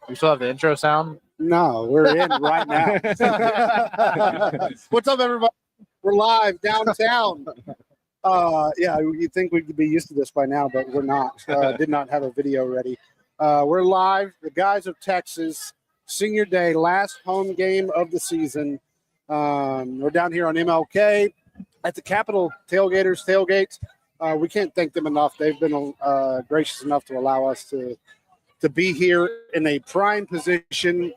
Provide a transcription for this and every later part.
You still have the intro sound? No, we're in right now. What's up, everybody? We're live downtown. Yeah, you'd think we'd be used to this by now, but we're not. Did not have a video ready. We're live. The guys of Texas, senior day, last home game of the season. We're down here on MLK at the Capitol Tailgaters Tailgate. We can't thank them enough. They've been gracious enough to allow us to be here in a prime position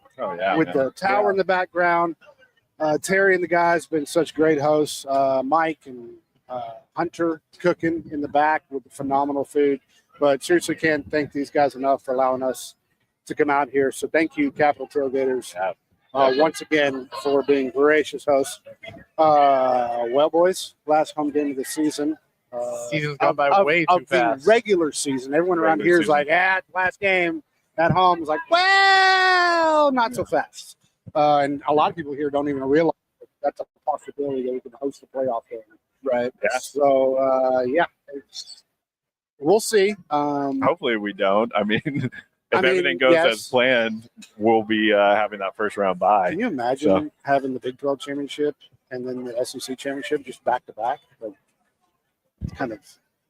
with the tower in the background. Terry and the guys have been such great hosts. Mike and Hunter cooking in the back with phenomenal food. But seriously, can't thank these guys enough for allowing us to come out here. So thank you, Capitol Tailgaters, once again for being gracious hosts. Well, boys, last home game of the season. Season's gone by way too fast. The regular season. Everyone around here is like, last game at home is like, well, not so fast. And a lot of people here don't even realize that's a possibility that we can host a playoff game. Right. Yeah. So, we'll see. Hopefully we don't. I mean, if everything goes as planned, we'll be having that first round bye. Can you imagine having the Big 12 championship and then the SEC championship just back to back? Like, it's kind of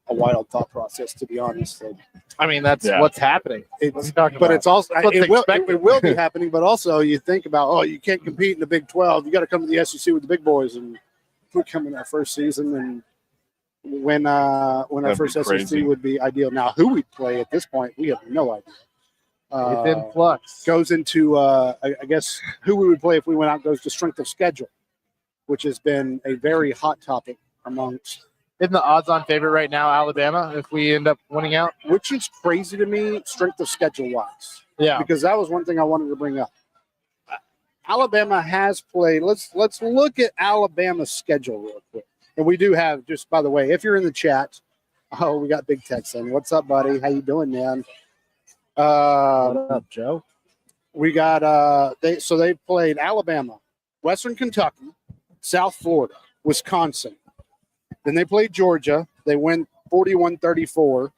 a wild thought process, to be honest. So, I mean, that's what's happening. It's also it will be happening. But also, you think about you can't compete in the Big 12. You got to come to the SEC with the big boys, and we're coming our first season, and when our first SEC would be ideal. Now, who we play at this point, we have no idea. It's in flux. Goes into I guess who we would play if we went out goes to strength of schedule, which has been a very hot topic amongst. Isn't the odds-on favorite right now Alabama if we end up winning out? Which is crazy to me, strength of schedule-wise. Yeah. Because that was one thing I wanted to bring up. Alabama has played. Let's look at Alabama's schedule real quick. And we do have, just by the way, if you're in the chat, we got Big Tex in. What's up, buddy? How you doing, man? What up, Joe? We got they played Alabama, Western Kentucky, South Florida, Wisconsin. Then they played Georgia. They win 41-34.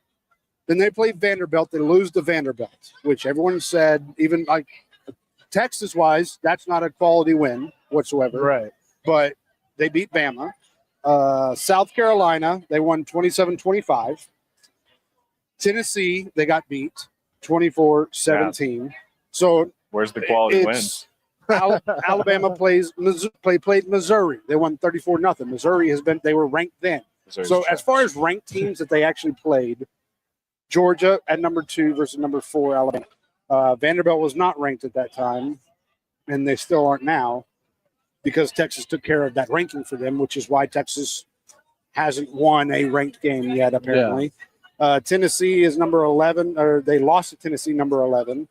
Then they played Vanderbilt. They lose to Vanderbilt, which everyone said, even like Texas-wise, that's not a quality win whatsoever. Right. But they beat Bama. South Carolina, they won 27-25. Tennessee, they got beat 24-17. Yeah. So where's the quality wins? Alabama played Missouri. They won 34-0. Missouri they were ranked then. So as far as ranked teams that they actually played, Georgia at number 2 versus number 4 Alabama. Vanderbilt was not ranked at that time, and they still aren't now because Texas took care of that ranking for them, which is why Texas hasn't won a ranked game yet, apparently. Yeah. Tennessee is number 11, or they lost to Tennessee, number 11.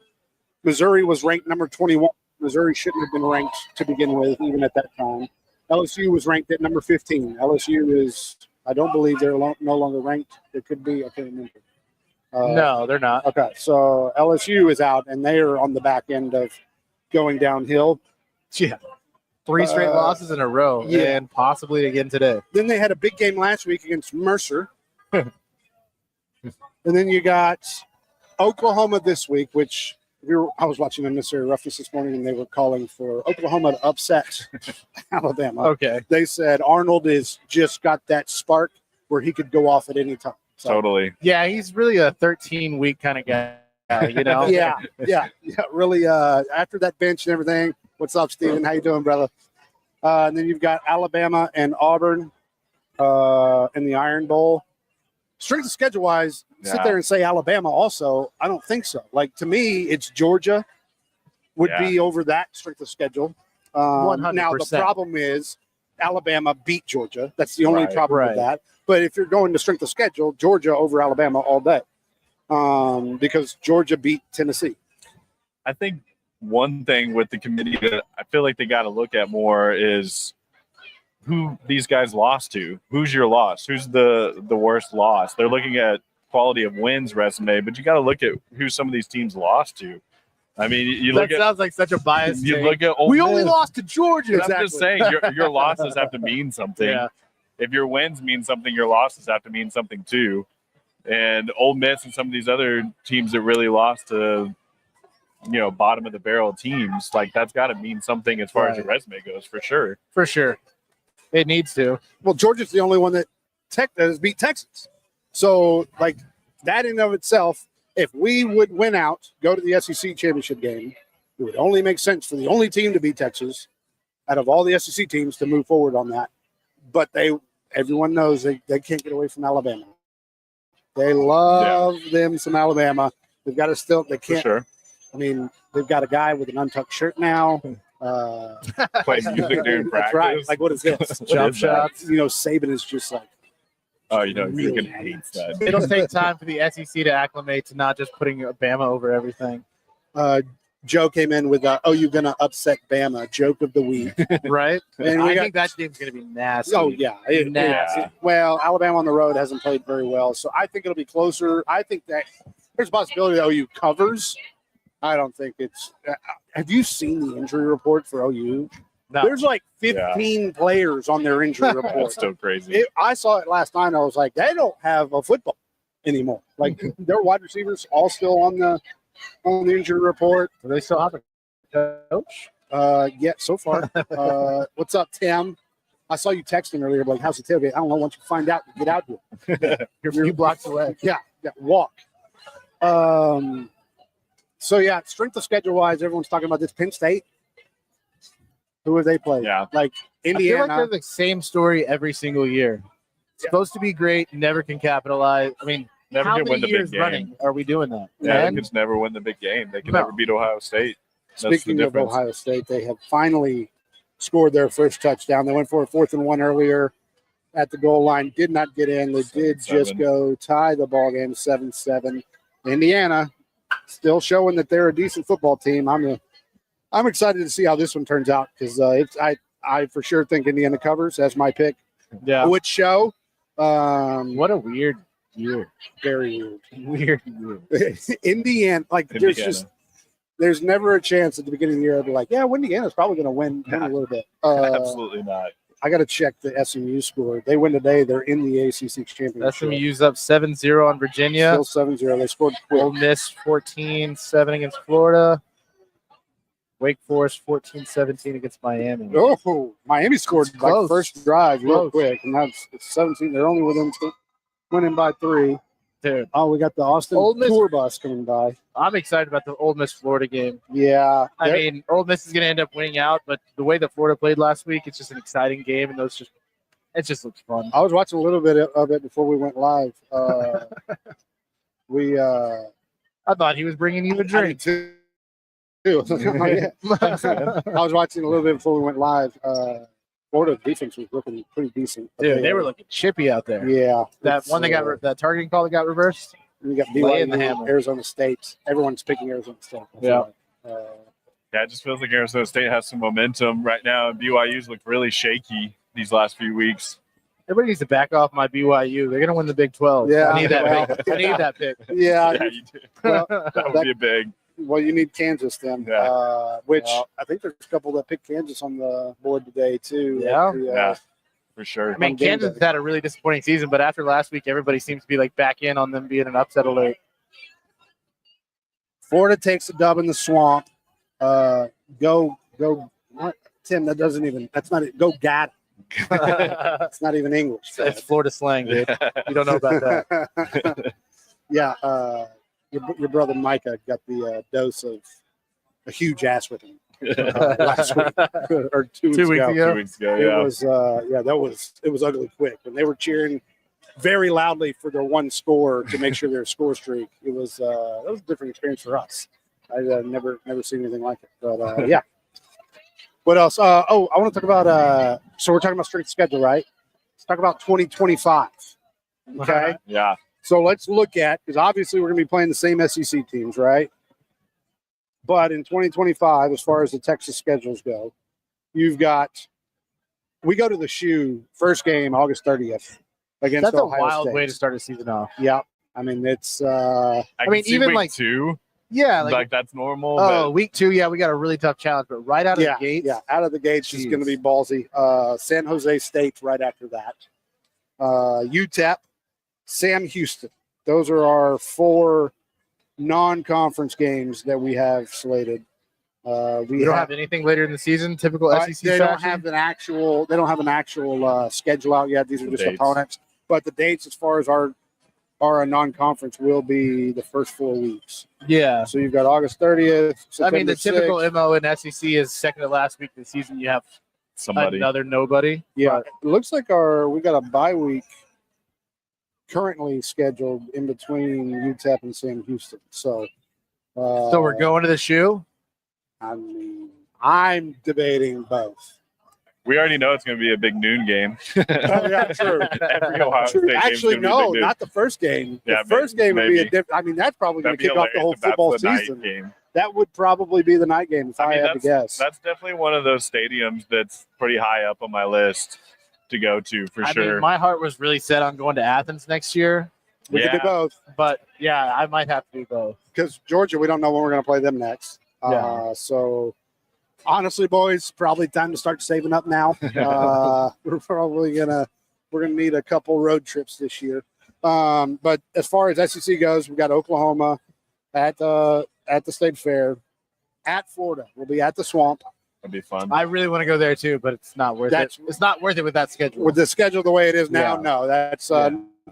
Missouri was ranked number 21. Missouri shouldn't have been ranked to begin with, even at that time. LSU was ranked at number 15. LSU is, I don't believe they're no longer ranked. It could be, I can't remember. No, they're not. Okay, so LSU is out, and they are on the back end of going downhill. Yeah. 3 straight losses in a row, and possibly again today. Then they had a big game last week against Mercer. And then you got Oklahoma this week, which I was watching Unnecessary Roughness this morning, and they were calling for Oklahoma to upset Alabama. Okay. They said Arnold is just got that spark where he could go off at any time. So, totally. Yeah, he's really a 13-week kind of guy, you know? yeah, really. After that bench and everything, what's up, Steven? How you doing, brother? And then you've got Alabama and Auburn in the Iron Bowl. Strength of schedule-wise, sit there and say Alabama also. I don't think so. Like, to me, it's Georgia would be over that strength of schedule. 100%. Now, the problem is Alabama beat Georgia. That's the only problem with that. But if you're going to strength of schedule, Georgia over Alabama all day because Georgia beat Tennessee. I think one thing with the committee that I feel like they got to look at more is who these guys lost to. Who's your loss? Who's the worst loss? They're looking at quality of wins resume, but you got to look at who some of these teams lost to. I mean, you look at. That sounds like such a bias. You look at. We only lost to Georgia. Exactly. I'm just saying your losses have to mean something. Yeah. If your wins mean something, your losses have to mean something too. And Ole Miss and some of these other teams that really lost to bottom of the barrel teams, like that's got to mean something as far as your resume goes, for sure. For sure. It needs to. Well, Georgia's the only one that has beat Texas. So, like, that in and of itself, if we would win out, go to the SEC championship game, it would only make sense for the only team to beat Texas out of all the SEC teams to move forward on that. But everyone knows they can't get away from Alabama. They love them some Alabama. They've got to they can't. For sure. I mean, they've got a guy with an untucked shirt now. Play music during practice. That's right. Like, what is this? Jump shots. Saban is just like, freaking hates that. It'll take time for the SEC to acclimate to not just putting Bama over everything. Joe came in with you're going to upset Bama, joke of the week. Right? And I think that game's going to be nasty. Oh, yeah. Nasty. Well, Alabama on the road hasn't played very well, so I think it'll be closer. I think that there's a possibility that OU covers. I don't think it's have you seen the injury report for OU? No. There's like 15 players on their injury report. That's so crazy. I saw it last night, and I was like, they don't have a football anymore. Like, their wide receivers all still on the injury report. Do they still have a coach? Yeah, so far. What's up, Tim? I saw you texting earlier, like, how's the tailgate? I don't know. Once you find out, get out here. You're a few blocks away. Yeah, walk. So, yeah, strength of schedule-wise, everyone's talking about this. Penn State, who have they played? Yeah. Like, Indiana. I feel like they're the same story every single year. Supposed to be great, never can capitalize. I mean, Never how can win many the years big game. running are we doing that? Yeah, Man? they could never win the big game. They can No. never beat Ohio State. That's Speaking the of difference. Ohio State, they have finally scored their first touchdown. They went for a 4th and 1 earlier at the goal line. Did not get in. They did 7-7. just go tie the ball game 7-7. Indiana still showing that they're a decent football team. I'm excited to see how this one turns out because I for sure think Indiana covers. That's my pick. Yeah. Which show? What a weird year. Very weird. Weird. Indiana, like Indiana. there's never a chance at the beginning of the year I'd be like, yeah, Indiana's probably going to win a little bit. Absolutely not. I got to check the SMU score. They win today. They're in the ACC championship. SMU's up 7-0 on Virginia. Still 7-0. They scored quick. Ole Miss 14-7 against Florida. Wake Forest 14-17 against Miami. Oh, Miami scored like Close. first drive real Close. quick, and that's 17. They're only within winning by 3. Dude, Oh, we got the Austin Ole Miss- tour bus coming by. I'm excited about the Ole Miss Florida game. Yeah, I mean, Ole Miss is going to end up winning out, but the way that Florida played last week, it's just an exciting game, and it just looks fun. I was watching a little bit of it before we went live. I thought he was bringing you a I drink. did too. Yeah. I was watching a little bit before we went live. Florida defense was looking pretty decent. Dude, they were looking chippy out there. Yeah, That it's, one that targeting call that got reversed. we got laying the BYU, hammer. Arizona State. Everyone's picking Arizona State. Yeah. Yeah, it just feels like Arizona State has some momentum right now. And BYU's looked really shaky these last few weeks. Everybody needs to back off my BYU. They're going to win the Big 12. Yeah, I need that well. pick. I need that pick. Yeah. Yeah, you do. Well, That would be a big. well, you need Kansas then. Yeah. Which Yeah. I think there's a couple that picked Kansas on the board today too. Yeah? Yeah, for sure. I mean, On game Kansas day. has had a really disappointing season, but after last week, everybody seems to be like back in on them being an upset alert. Florida takes a dub in the swamp. Go. What? Tim, that's not it. Go gat. It's not even English. It's Florida slang, dude. You don't know about that. Yeah. Your brother Micah got the dose of a huge ass whipping last week or 2 weeks 2 weeks ago. ago. 2 weeks ago, It was ugly quick when they were cheering very loudly for their one score to make sure their score streak. That was a different experience for us. I've never seen anything like it. But yeah. What else? I want to talk about. So we're talking about strength of schedule, right? Let's talk about 2025. Okay. Yeah. So let's look at, because obviously we're going to be playing the same SEC teams, right? But in 2025, as far as the Texas schedules go, we go to the shoe first game August 30th against That's a Ohio wild State. way to start a season off. Yeah. I mean, it's I mean, can see even week like- 2, Yeah, like that's normal. oh, but week 2, yeah, we got a really tough challenge, but right out of the gate, yeah, out of the gates is Jeez. going to be ballsy. San Jose State right after that. UTEP, Sam Houston. Those are our 4 non-conference games that we have slated. We don't have anything later in the season. Typical SEC They don't fashion? have an actual. They don't have an actual schedule out yet. These are The just dates. opponents. But the dates, as far as our non-conference, will be the first 4 weeks. Yeah. So you've got August 30th. I mean, the September typical 6th. MO in SEC is second to last week of the season. You have Somebody. another nobody. Yeah, But it looks like we got a bye week currently scheduled in between UTEP and Sam Houston. So we're going to the shoe. I mean, I'm debating both. We already know it's going to be a big noon game. Oh, yeah, true. Every Ohio State game's Actually, gonna be a no, big noon. not the first game. Yeah, The first game would be a maybe. different. I mean, that's probably going That'd to be kick off the whole hilarious if that's football the night season. game. That would probably be the night game if I, had to guess. That's definitely one of those stadiums that's pretty high up on my list to go to for I sure. mean, my heart was really set on going to Athens next year, We could do Yeah. both but yeah, I might have to do both. because Georgia, we don't know when we're going to play them next. Yeah. So honestly, boys, probably time to start saving up now. We're gonna need a couple road trips this year. But as far as SEC goes, we got Oklahoma at the State Fair, at Florida. We'll be at the Swamp. That'd be fun. I really want to go there too, but it's not worth That's- it. It's not worth it with that schedule. With the schedule the way it is now, Yeah. no, that's Yeah.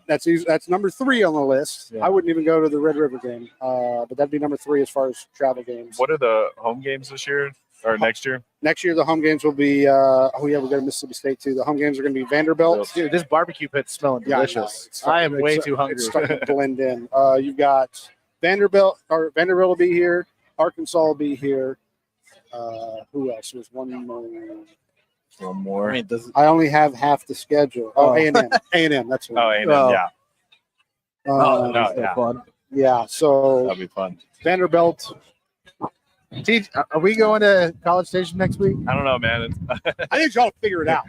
that's number 3 on the list. Yeah. I wouldn't even go to the Red River game, but that'd be number 3 as far as travel games. What are the home games this year or next year? Next year, the home games will be. We go to Mississippi State too. The home games are going to be Vanderbilt. Dude, this barbecue pit's smelling Yeah, I know. delicious. It's I am starting- way it's- too hungry. It's starting to blend in. You've got Vanderbilt will be here. Arkansas will be here. Who else? There's one more. One more. I mean, does I only have half the schedule. Oh, Oh. A&M. A&M. That's Oh, one. A&M, Oh. yeah. oh, no, that's so yeah. fun. Yeah. So That'd be fun. Vanderbilt. Teach, are we going to College Station next week? I don't know, man. I think y'all figure it out.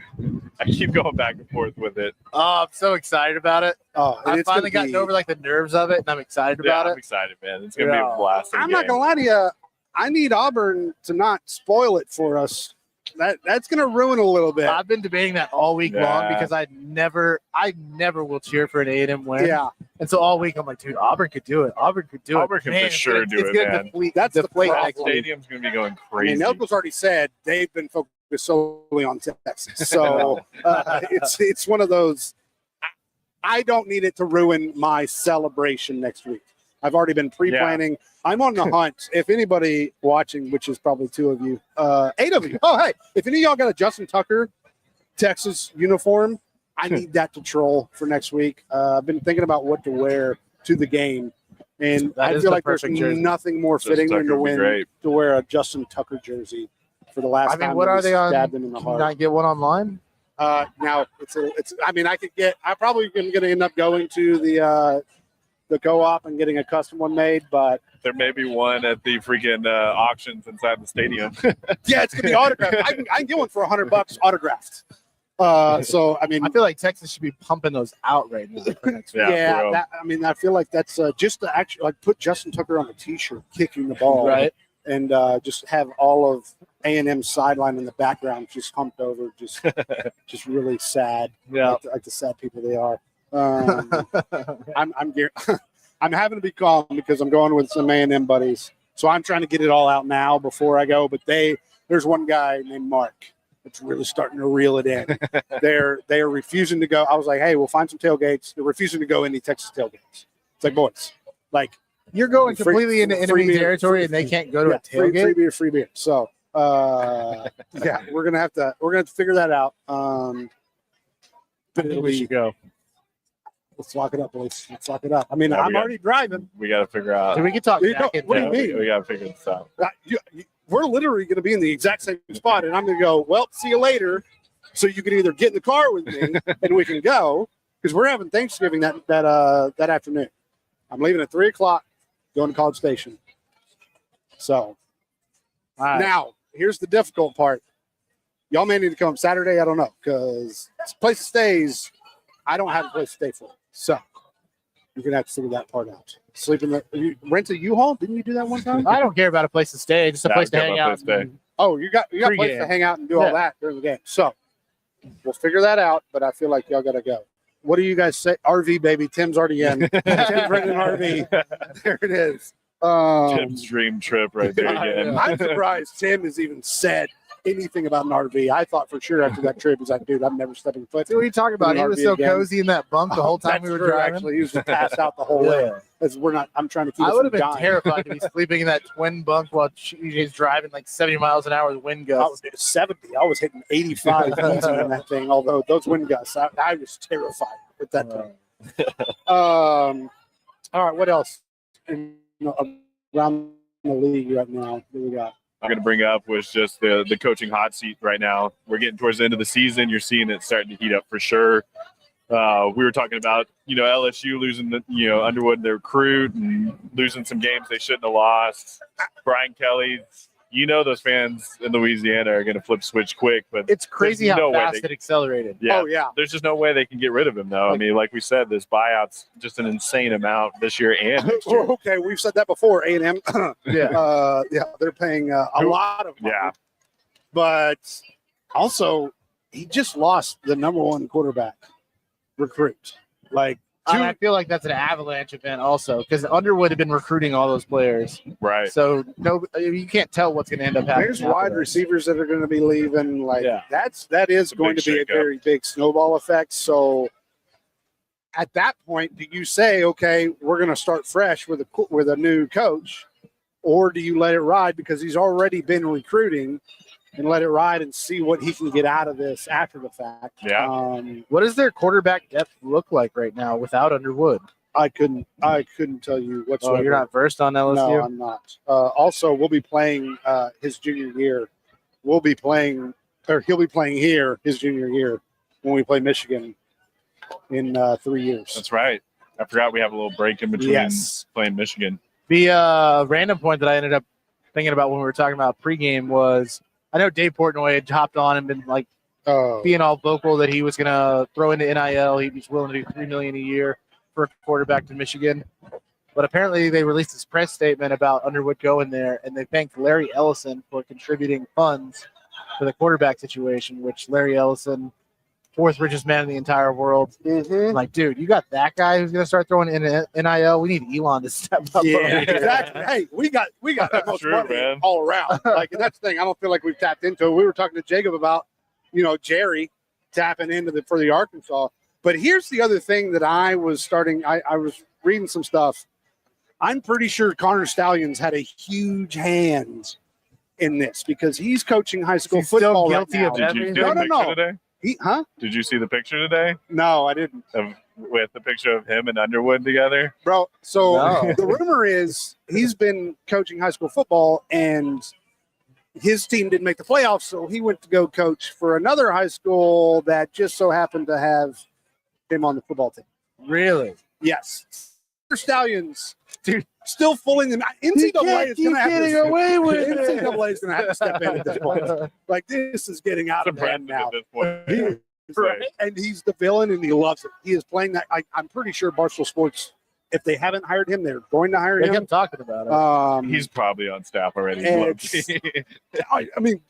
I keep going back and forth with it. Oh, I'm so excited about it. Oh, and I've it's gonna finally gotten be- over like the nerves of it, and I'm excited Yeah, about I'm it. excited, man. It's gonna be Yeah. a blast. I'm not gonna lie to you. I need Auburn to not spoil it for us. That's gonna ruin a little bit. I've been debating that all week long Yeah. because I never will cheer for an A&M win. Yeah, And so all week I'm like, dude, Auburn could do it. Auburn could do Auburn it. can Man, for it's sure gonna- do it's it, gonna man. deplete- That's the deflate problem. next week. Stadium's gonna be going I crazy. mean, Elko's already said they've been focused solely on Texas, so it's one of those. I don't need it to ruin my celebration next week. I've already been pre-planning. I'm on the hunt. If anybody watching, which is probably 2 of you, 8 of you. Oh, hey, if any of y'all got a Justin Tucker Texas uniform, I need that to troll for next week. I've been thinking about what to wear to the game, and That I is feel the like there's perfect jersey. nothing more Justin fitting than Tucker to would be win great. to wear a Justin Tucker jersey for the last I mean, time. what that are we they on? stabbed him in the Can you heart. not get one online? Now it's. I mean, I probably am going to end up going to the co-op and getting a custom one made, but There may be one at the freaking auctions inside the stadium. yeah, it's going to be autographed. I can get one for $100 autographed. So I mean, I feel like Texas should be pumping those out right now for next week. Yeah, for real. I mean, I feel like that's just to actually like put Justin Tucker on a T-shirt kicking the ball, Right? and just have all of A&M sideline in the background, just humped over, just really sad, Yeah. like the sad people they are. I'm having to be calm because I'm going with some A&M buddies, so I'm trying to get it all out now before I go. But there's one guy named Mark that's really starting to reel it in. They are refusing to go. I was like, hey, we'll find some tailgates. They're refusing to go any Texas tailgates. It's like, boys, like. You're going Free- completely into free enemy beer, territory, free- and they can't go to Yeah, a tailgate. free beer. So, yeah, we're gonna have to figure that out. I But think it'll we be, should go. let's lock it up, boys. Let's lock it up. I mean, Yeah, we I'm got- already driving. We got to figure out. Dude, we could talk You know, jacket. what do you though. mean? We got to figure this out. We're literally going to be in the exact same spot, and I'm going to go. Well, see you later. So you can either get in the car with me, and we can go because we're having Thanksgiving that afternoon. I'm leaving at 3:00, going to College Station. So All right. now here's the difficult part. Y'all may need to come Saturday. I don't know because place to stays. I don't have a place to stay for. So you're gonna have to figure that part out. Sleep in you rent a U-Haul? Didn't you do that one time? I don't care about a place to stay, just a Yeah, place to I've got hang my out. place to stay. Oh, you got place Pre-game. to hang out and do all Yeah. that during the game. So we'll figure that out. But I feel like y'all gotta go. What do you guys say? RV baby. Tim's already in. Tim's renting an RV. There it is. Tim's dream trip right there again. I'm surprised Tim has even said anything about an RV. I thought for sure after that trip, he's like, dude, I'm never stepping foot. What are you talking about? in He an was RV so again. cozy in that bunk the whole time That's we were true, driving. Actually, he was just passed out the whole way. Because I'm trying to keep. I would have been dying. terrified to be sleeping in that twin bunk while he's driving like 70 miles an hour with wind I gusts. was at 70. I was hitting 85 easy in that thing. Although those wind gusts, I was terrified at that time. All right, what else? Around the league right now, what do we got? I'm going to bring up was just the coaching hot seat right now. We're getting towards the end of the season. You're seeing it starting to heat up for sure. We were talking about, LSU losing Underwood, their recruit, and losing some games they shouldn't have lost. Brian Kelly, those fans in Louisiana are going to flip switch quick, but It's crazy there's how no way fast they- it accelerated. yeah, Oh, yeah. there's just no way they can get rid of him though. I mean, like we said, this buyout's just an insane amount this year and next year. Okay, we've said that before, A&M. Yeah. They're paying a lot of money. Yeah. But also, he just lost the number one quarterback recruit. Like, And I feel like that's an avalanche event also because Underwood had been recruiting all those players. Right. So you can't tell what's going to end up happening. there's after wide that. receivers that are going to be leaving. Like, Yeah. that is a going big to be a shakeup. very big snowball effect. So at that point, do you say, okay, we're going to start fresh with a new coach, or do you let it ride because he's already been recruiting and let it ride and see what he can get out of this after the fact? Yeah. What does their quarterback depth look like right now without Underwood? I couldn't tell you whatsoever. Oh, you're not versed on LSU? No, I'm not. Also, we'll be playing his junior year. He'll be playing here his junior year when we play Michigan in 3 years. That's right. I forgot we have a little break in between Yes. playing Michigan. The random point that I ended up thinking about when we were talking about pregame was I know Dave Portnoy had hopped on and been like being all vocal that he was going to throw into NIL. He was willing to do $3 million a year for a quarterback to Michigan. But apparently they released this press statement about Underwood going there, and they thanked Larry Ellison for contributing funds for the quarterback situation, which Larry Ellison, fourth richest man in the entire world. Mhm. I'm like, dude, you got that guy who's going to start throwing in NIL. We need Elon to step up. Yeah, over here. exactly. Hey, we got the most True, money man. all around. Like, and that's the thing. I don't feel like we've tapped into it. We were talking to Jacob about, Jerry tapping into for the Arkansas. But here's the other thing that I was reading some stuff. I'm pretty sure Connor Stallions had a huge hand in this because he's coaching high school He's still football guilty right of now. Did you see No, the picture no. today? Did you see the picture today No, I didn't. with the picture of him and Underwood together? Bro, so No. the rumor is he's been coaching high school football and his team didn't make the playoffs, so he went to go coach for another high school that just so happened to have him on the football team. Really? Yes. Stallions, Dude. still fooling them. NCAA is going to have getting to away with it. NCAA is going to have to step in at this point. Like, this is getting out of hand Surprising now. at this point. Right. And he's the villain, and he loves it. He is playing that. I'm pretty sure Barstool Sports, if they haven't hired him, they're going to hire They him. kept talking about it. He's probably on staff already. And I mean,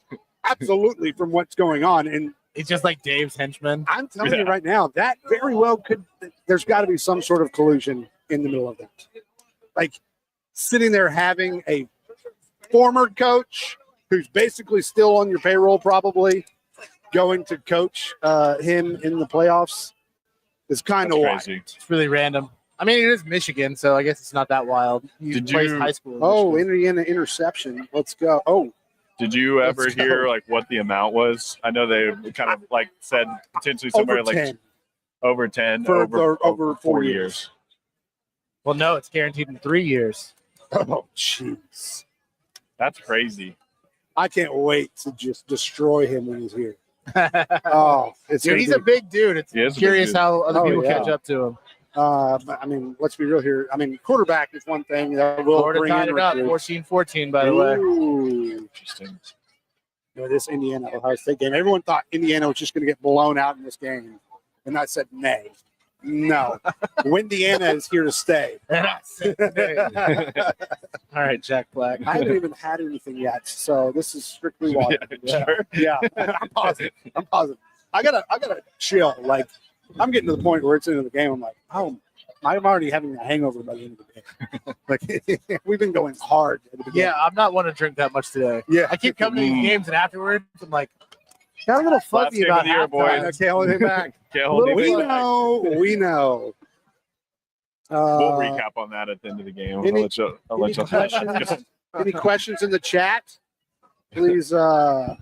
absolutely from what's going on. And It's just like Dave's henchman. I'm telling you right now, that very well could. There's got to be some sort of collusion in the middle of that. Like sitting there having a former coach who's basically still on your payroll, probably going to coach him in the playoffs is kind of wild. crazy. It's really random. I mean, it is Michigan, so I guess it's not that wild. He Did plays you- high school. in Oh, Michigan. Indiana interception. Let's go. Oh, Did you ever Let's go. hear like what the amount was? I know they kind of like said potentially somewhere over like 10 over 10 for over 4 years. Well, no, it's guaranteed in 3 years. Oh, jeez. That's crazy. I can't wait to just destroy him when he's here. Oh, it's Dude, gonna he's be- a big dude. It's He is a big curious dude. how other Oh, people yeah. catch up to him. But, I mean, let's be real here. I mean, quarterback is one thing that will Florida bring tied in it up, recruits. 14-14, by the way. Ooh. Interesting. This Indiana Ohio State game. Everyone thought Indiana was just going to get blown out in this game, and I said, nay, no. Indiana is here to stay. And I said, "Hey." All right, Jack Black. I haven't even had anything yet, so this is strictly water. Yeah, sure. Yeah, I'm positive. I gotta chill. Like, I'm getting to the point where it's into the game. I'm like, oh I'm already having a hangover by the end of the day. Like we've been going hard. At the beginning. Yeah, I'm not one to drink that much today. Yeah. I keep coming to these games and afterwards I'm like, got a little Last fuzzy game about of the year, halftime. boys. I can't hold it back. Can't hold Little it We back. know. We know. We'll recap on that at the end of the game. I'll let you questions? Any questions in the chat? Please throw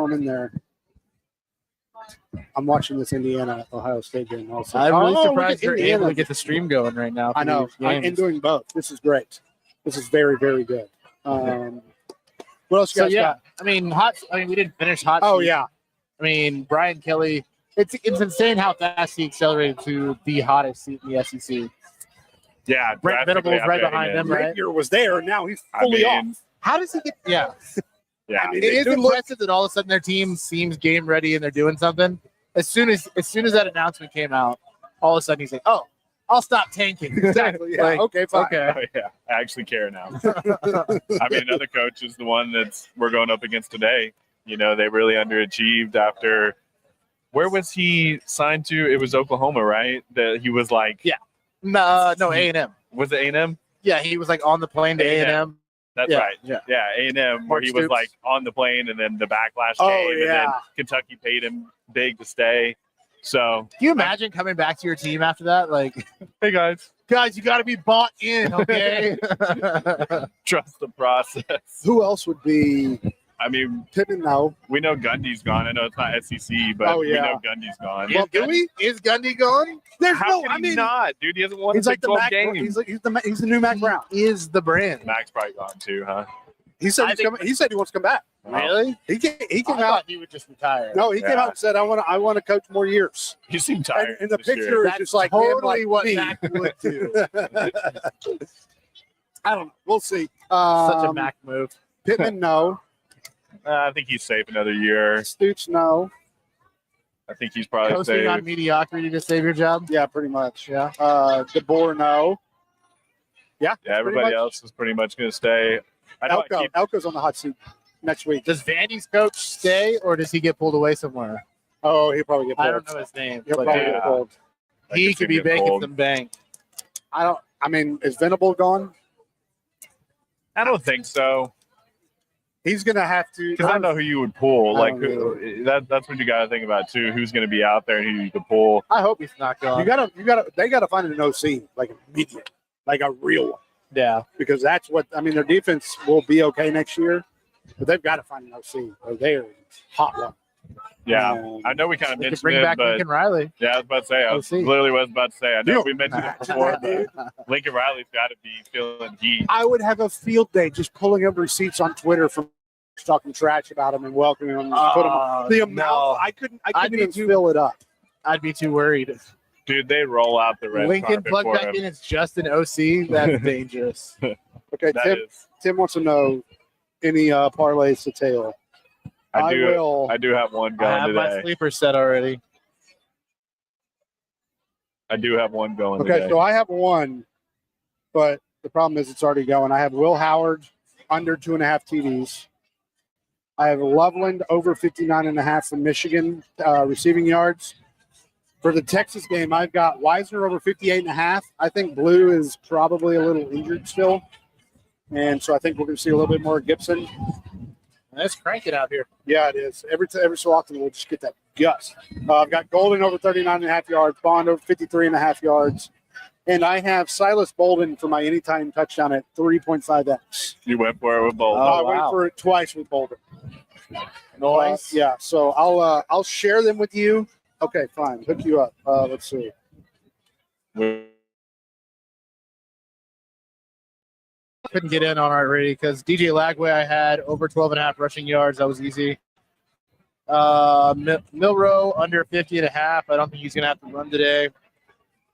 them in there. I'm watching this Indiana Ohio State game also. I'm really look surprised at they're Indiana. able to get the stream going right now. I know. I'm doing both. This is great. This is very, very good. What else you guys got? I mean, we didn't finish hot. Oh seat. yeah. I mean, Brian Kelly. It's insane how fast he accelerated to the hottest seat in the SEC. Yeah, Brent Venables right behind him, right? Rapier was there, and now he's fully off. How does he get? Yeah, Yeah, I mean, it is impressive that all of a sudden their team seems game ready and they're doing something. As soon as that announcement came out, all of a sudden he's like, "Oh, I'll stop tanking." Exactly. Yeah. Like, okay. Fine. Okay. Oh, yeah, I actually care now. I mean, another coach is the one we're going up against today. You know, they really underachieved after. Where was he signed to? It was Oklahoma, right? That he was like, Yeah. No, A&M. Was it A&M? Yeah, he was like on the plane to A&M. That's right. Yeah. Yeah, A&M, where Mark he was Stoops. like on the plane, and then the backlash Oh, came, and then yeah. Kentucky paid him big to stay. So, Can you imagine coming back to your team after that? Like, hey guys, you got to be bought in, okay? trust the process. Who else would be? I mean, Pittman? No. we know Gundy's gone. I know it's not SEC, but Oh, we yeah. know Gundy's gone. Well, do we? Is Gundy gone? There's How no. can I he mean, not, dude? He hasn't won he's in like the 12 Mac. games. He's the new Mac Brown. He is the brand. Mac's probably gone too, huh? He said I he's think- coming. He said he wants to come back. Really? He came I out. thought he would just retire. No, he came Yeah. out and said, "I want to coach more years." He seemed tired. And the this year. picture is That's just like him, totally like what me. Mac would do. I don't know. We'll see. Such a Mac move. Pittman, no. I think he's safe another year. Stoops, no. I think he's probably Coasting safe. on mediocrity to save your job. Yeah, pretty much. Yeah. DeBoer, no. Yeah. Yeah, everybody much. else is pretty much going to stay. I know. Elko's on the hot seat next week. Does Vandy's coach stay, or does he get pulled away somewhere? Oh, he'll probably get pulled. I don't know his name, He'll but probably dude, get pulled. he could be making pulled. some bank. I mean, is Venable gone? I don't think so. He's gonna have to. Because I don't know who you would pull. I Like don't that's what you got to think about too. Who's going to be out there and who you could pull? I hope he's not gone. They gotta find an OC, like immediate, like a real one, Yeah. because that's what I mean. Their defense will be okay next year, but they've got to find an OC. Or they're hot one. Yeah, I know we kind of They could mentioned bring it, back but Lincoln Riley. yeah, I was about to say. I We'll see. literally was about to say. I know Yeah. we mentioned it before, but Lincoln Riley's got to be feeling heat. I would have a field day just pulling up receipts on Twitter from talking trash about him and welcoming him. And put him the amount no. I couldn't I'd be even too- fill it up. I'd be too worried. Dude, they roll out the red Lincoln carpet plugged for back him. in. It's just an OC. That's dangerous. Okay, That is. Tim wants to know any parlays to tail. I do. will. I do have one I going have my today. sleeper set already. I do have one going Okay, today. so I have one, but the problem is it's already going. I have Will Howard under 2.5 TDs. I have Loveland over 59.5 from Michigan receiving yards. For the Texas game, I've got Wisner over 58.5. I think Blue is probably a little injured still. And so I think we're going to see a little bit more Gibson. Let's crank it out here. Yeah, it is. Every so often, we'll just get that gust. I've got Golden over 39.5 yards, Bond over 53.5 yards. And I have Silas Bolden for my anytime touchdown at 3.5x. You went for it with both. I wow. went for it twice with Bolden. Nice. Yeah, so I'll share them with you. Okay, fine. Hook you up. Let's see. Couldn't get in on already because DJ Lagway I had over 12.5 rushing yards. That was easy. Milrow under 50.5. I don't think he's going to have to run today.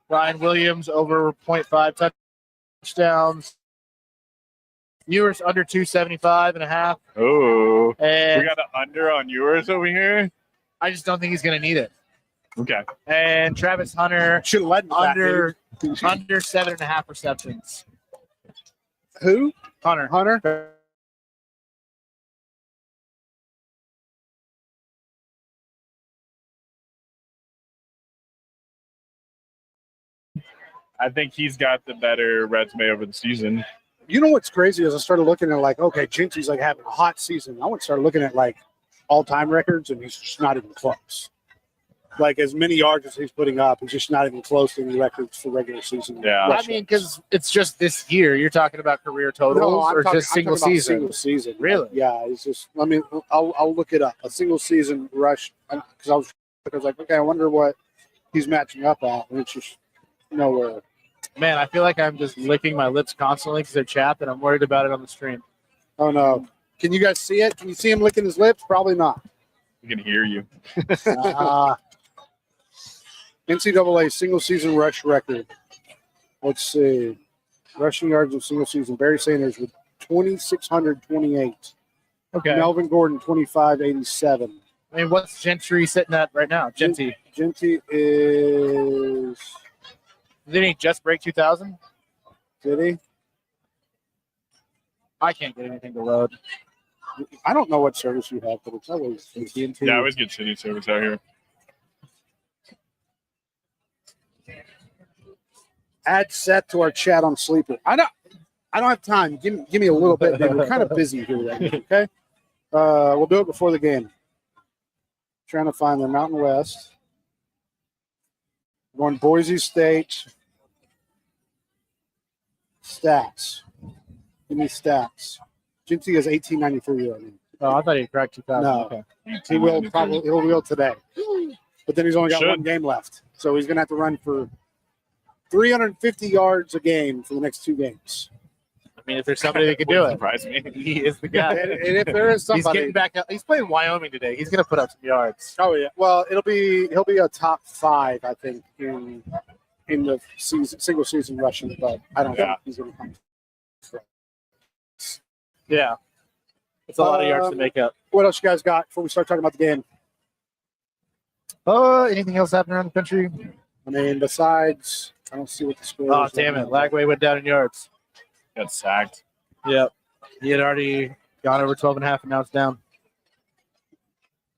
Ryan Williams over 0.5 touchdowns. Ewers under 275.5. Oh, we And got an under on yours over here. I just don't think he's going to need it. Okay. And Travis Hunter Should have led in that, under 7.5 receptions. dude. Who? Hunter. Hunter? I think he's got the better resume over the season. You know what's crazy is I started looking at like, okay, Jinty's like having a hot season. I went and started looking at like all-time records, and he's just not even close. Like as many yards as he's putting up, he's just not even close to any records for regular season. Yeah. I mean, because it's just this year. You're talking about career totals or just single season? Single season. Really? Yeah. It's just. I'll look it up. A single season rush because I was like, okay, I wonder what he's matching up at, and it's just nowhere. Man, I feel like I'm just licking my lips constantly because they're chapped, and I'm worried about it on the stream. Oh no! Can you guys see it? Can you see him licking his lips? Probably not. We can hear you. NCAA single season rush record. Let's see. Rushing yards in single season. Barry Sanders with 2,628. Okay. Melvin Gordon, 2,587. I mean, what's Gentry sitting at right now? Genty is. Didn't he just break 2,000? Did he? I can't get anything to load. I don't know what service you have, but it's always AT&T. Yeah, I always get city service out here. Add Seth to our chat on Sleeper. I don't have time. Give me a little bit, dude. We're kind of busy here right now, okay? We'll do it before the game. Trying to find the Mountain West. Going Boise State. Stats. Give me stats. Jinty is 1893 right now. Oh, I thought he cracked 2,000. No. Okay. He'll will today. But then he's only got Should. one game left. So he's gonna have to run for 350 yards a game for the next 2 games. I mean, if there's somebody that can do it, Surprise me. he is the guy. And if there is He's somebody, getting back up. He's playing Wyoming today. He's going to put up some yards. oh yeah. Well, he'll be a top 5, I think, in the season, single season rushing. But I don't think he's gonna come. Yeah. It's a lot of yards to make up. What else you guys got before we start talking about the game? Anything else happening around the country? I mean, besides, I don't see what the score Oh, is. damn it. Lagway went down in yards. Got sacked. Yep. He had already gone over 12.5, and now it's down.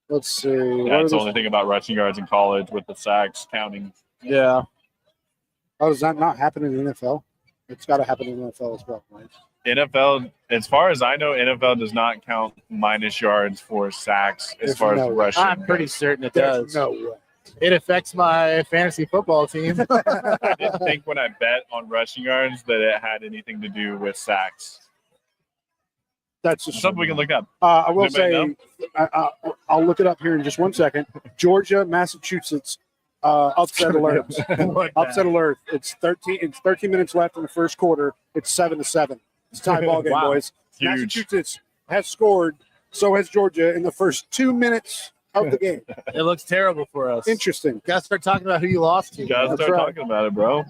Let's see. Yeah, that's the only thing about rushing yards in college with the sacks counting. Yeah. Oh, does that not happen in the NFL? It's got to happen in the NFL as well, right? NFL, as far as I know, NFL does not count minus yards for sacks as far as rushing. I'm pretty certain it There's does. no way. It affects my fantasy football team. I didn't think when I bet on rushing yards that it had anything to do with sacks. That's just Something we can look up. I will Anybody say, I'll look it up here in just 1 second. Georgia, Massachusetts, upset alert. Upset alert. It's 13 minutes left in the first quarter. It's 7-7. It's a tie ball game, boys. Huge. Massachusetts has scored. So has Georgia in the first 2 minutes of the game. It looks terrible for us. Interesting. Got to start talking about who you lost to. You guys That's start right. talking about it, bro.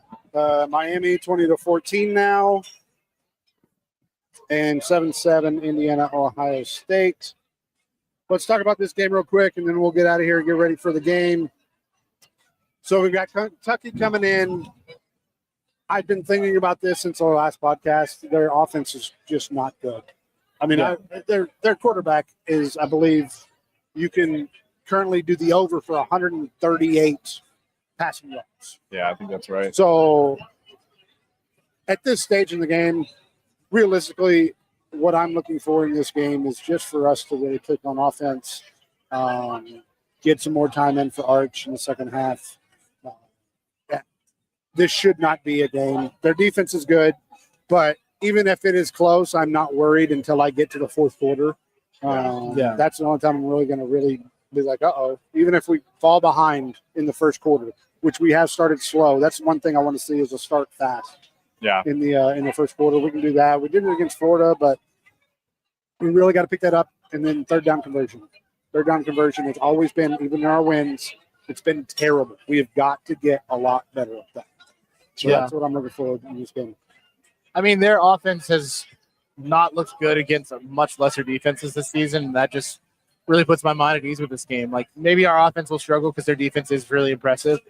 Miami 20-14 now. And 7-7 Indiana, Ohio State. Let's talk about this game real quick, and then we'll get out of here and get ready for the game. So we've got Kentucky coming in. I've been thinking about this since our last podcast. Their offense is just not good. I mean, their quarterback is, I believe, you can currently do the over for 138 passing yards. Yeah, I think that's right. So at this stage in the game, realistically, what I'm looking for in this game is just for us to really click on offense, get some more time in for Arch in the second half. This should not be a game. Their defense is good, but even if it is close, I'm not worried until I get to the fourth quarter. That's the only time I'm really going to be like, uh-oh. Even if we fall behind in the first quarter, which we have started slow. That's one thing I want to see is a start fast. Yeah. In the first quarter, we can do that. We did it against Florida, but we really got to pick that up. And then third down conversion. Third down conversion has always been, even in our wins, it's been terrible. We have got to get a lot better at that. So that's what I'm looking forward to in this game. I mean, their offense has not looked good against much lesser defenses this season, and that just really puts my mind at ease with this game. Like, maybe our offense will struggle because their defense is really impressive,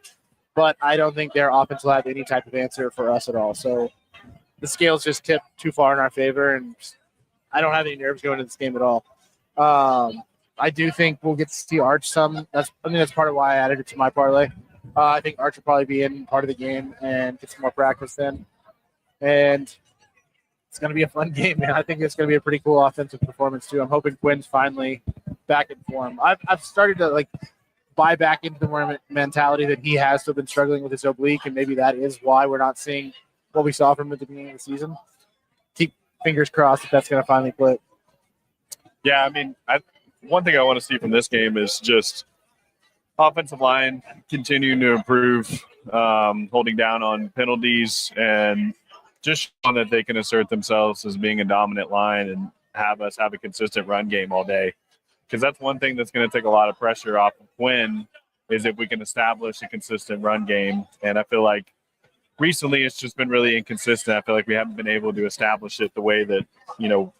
but I don't think their offense will have any type of answer for us at all. So the scales just tip too far in our favor, and I don't have any nerves going into this game at all. I do think we'll get to see Arch some. That's part of why I added it to my parlay. I think Arch will probably be in part of the game and get some more practice then. And it's going to be a fun game, man. I think it's going to be a pretty cool offensive performance, too. I'm hoping Quinn's finally back in form. I've started to, buy back into the mentality that he has still been struggling with his oblique, and maybe that is why we're not seeing what we saw from him at the beginning of the season. Keep fingers crossed that that's going to finally click. Yeah, I mean, one thing I want to see from this game is just offensive line continuing to improve, holding down on penalties, and just showing that they can assert themselves as being a dominant line and have us have a consistent run game all day. Because that's one thing that's going to take a lot of pressure off of Quinn, is if we can establish a consistent run game. And I feel like recently it's just been really inconsistent. I feel like we haven't been able to establish it the way that,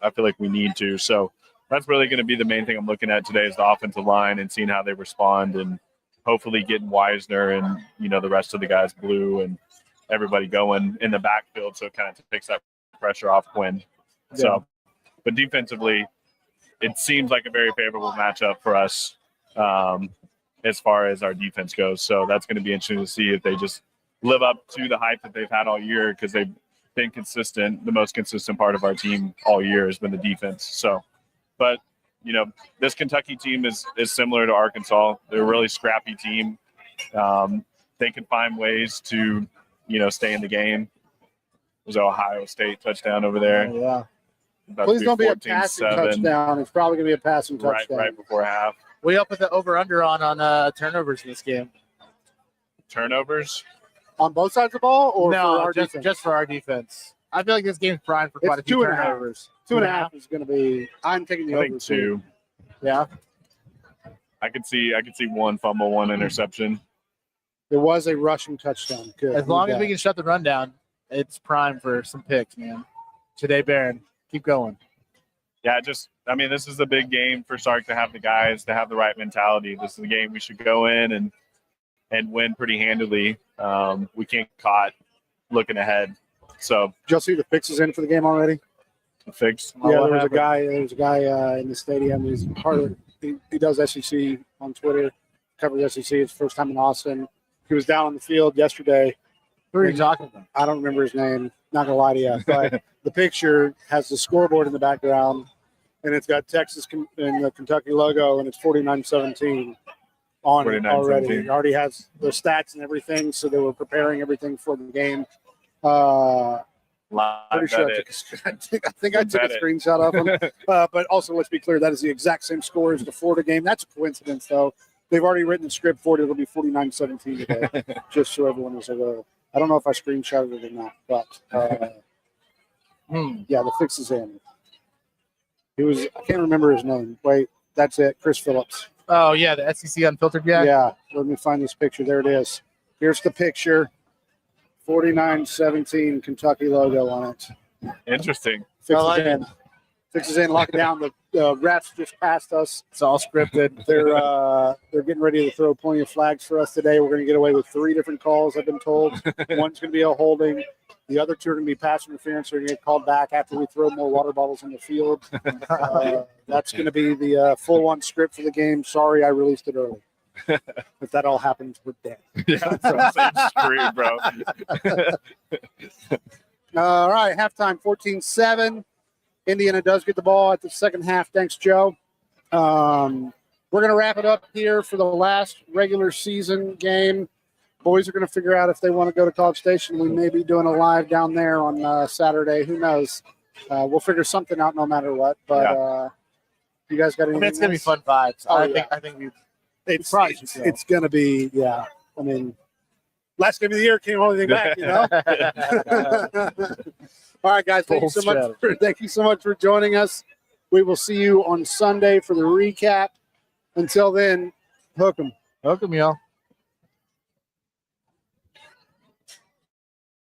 I feel like we need to. So that's really going to be the main thing I'm looking at today, is the offensive line and seeing how they respond, and hopefully getting Wisner and, the rest of the guys, Blue and everybody going in the backfield, so it kind of takes that pressure off Quinn. Yeah. So, but defensively, it seems like a very favorable matchup for us as far as our defense goes. So that's going to be interesting to see if they just live up to the hype that they've had all year, because they've been consistent. The most consistent part of our team all year has been the defense. So, but, this Kentucky team is similar to Arkansas. They're a really scrappy team. They can find ways to, stay in the game. There's an Ohio State touchdown over there. Yeah. Please don't be a passing touchdown. It's probably going to be a passing touchdown. Right before half. We up with the over-under on turnovers in this game. Turnovers? On both sides of the ball, or no, for our defense? Just for our defense. I feel like this game's primed for quite a few turnovers. 2.5 is going to be. I'm taking the over. I think 2. Yeah. I could see one fumble, one interception. There was a rushing touchdown. Good. As long as we can shut the run down, it's prime for some picks, man. Today, Barron, keep going. Yeah, this is a big game for Sark to have the guys to have the right mentality. This is a game we should go in and win pretty handily. We can't get caught looking ahead. So, did y'all see the fixes in for the game already? The fix? Yeah, there was a guy in the stadium. He's he does SEC on Twitter, covers SEC. It's first time in Austin. He was down on the field yesterday. Who are you talking about? I don't remember his name. Not gonna lie to you, but the picture has the scoreboard in the background, and it's got Texas and the Kentucky logo, and it's 49-17 on it already. It already has the stats and everything, so they were preparing everything for the game. Pretty sure I think I took a screenshot of them. But also, let's be clear, that is the exact same score as the Florida game. That's a coincidence, though. They've already written the script for it. It'll be 49-17 today, just so everyone is aware. I don't know if I screenshotted it or not, but yeah, the fix is in. I can't remember his name. Wait, that's it. Chris Phillips. Oh, yeah, the SEC Unfiltered guy? Yeah, let me find this picture. There it is. Here's the picture. 49-17 Kentucky logo on it. Interesting. Fixes in, lock it down. The refs just passed us. It's all scripted. They're getting ready to throw plenty of flags for us today. We're going to get away with 3 different calls, I've been told. One's going to be a holding. The other 2 are going to be pass interference. They're going to get called back after we throw more water bottles in the field. That's going to be the full-on script for the game. Sorry, I released it early. If that all happens, we're dead. Yeah, I'm screwed, bro. All right, halftime 14-7. Indiana does get the ball at the second half. Thanks, Joe. We're going to wrap it up here for the last regular season game. Boys are going to figure out if they want to go to College Station. We may be doing a live down there on Saturday. Who knows? We'll figure something out no matter what. But you guys got anything? It's going to be fun vibes. I think it's going to be, yeah. I mean, last game of the year can't hold anything back, you know? All right, guys. Thank you so much for joining us. We will see you on Sunday for the recap. Until then, hook 'em. Hook 'em, y'all.